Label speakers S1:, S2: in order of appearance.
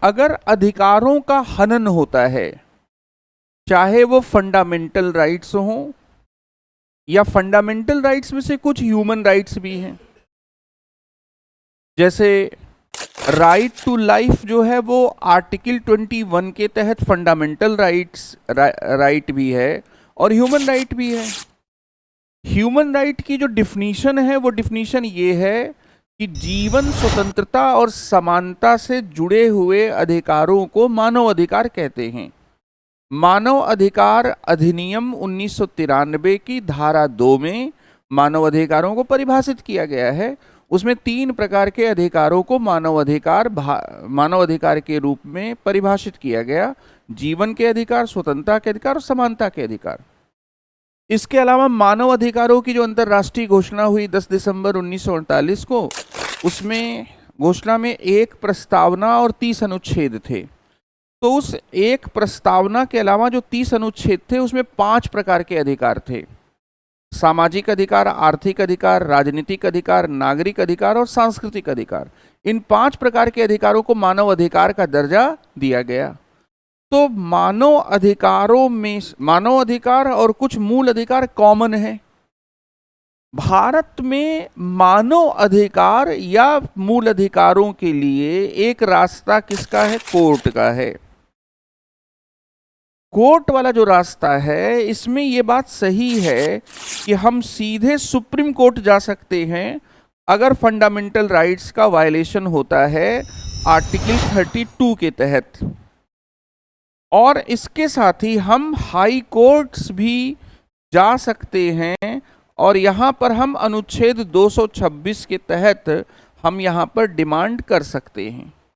S1: अगर अधिकारों का हनन होता है, चाहे वो फंडामेंटल राइट्स हों या फंडामेंटल राइट्स में से कुछ ह्यूमन राइट्स भी हैं, जैसे राइट टू लाइफ जो है वो आर्टिकल 21 के तहत फंडामेंटल राइट भी है और ह्यूमन राइट भी है। ह्यूमन राइट की जो डिफिनीशन है वो डिफिनीशन ये है कि जीवन, स्वतंत्रता और समानता से जुड़े हुए अधिकारों को मानव अधिकार कहते हैं। मानव अधिकार अधिनियम 1993 की धारा 2 में मानव अधिकारों को परिभाषित किया गया है। उसमें 3 प्रकार के अधिकारों को मानव अधिकार के रूप में परिभाषित किया गया: जीवन के अधिकार, स्वतंत्रता के अधिकार और समानता के अधिकार। इसके अलावा मानव अधिकारों की जो अंतर्राष्ट्रीय घोषणा हुई 10 दिसंबर 1948 को, उसमें घोषणा में 1 प्रस्तावना और 30 अनुच्छेद थे। तो उस एक प्रस्तावना के अलावा जो 30 अनुच्छेद थे उसमें 5 प्रकार के अधिकार थे: सामाजिक अधिकार, आर्थिक अधिकार, राजनीतिक अधिकार, नागरिक अधिकार और सांस्कृतिक अधिकार। इन 5 प्रकार के अधिकारों को मानव अधिकार का दर्जा दिया गया। तो मानव अधिकारों में मानव अधिकार और कुछ मूल अधिकार कॉमन है। भारत में मानव अधिकार या मूल अधिकारों के लिए एक रास्ता किसका है? कोर्ट का है। कोर्ट वाला जो रास्ता है, इसमें ये बात सही है कि हम सीधे सुप्रीम कोर्ट जा सकते हैं अगर फंडामेंटल राइट्स का वायलेशन होता है आर्टिकल 32 के तहत, और इसके साथ ही हम हाई कोर्ट्स भी जा सकते हैं और यहाँ पर हम अनुच्छेद 226 के तहत हम यहाँ पर डिमांड कर सकते हैं।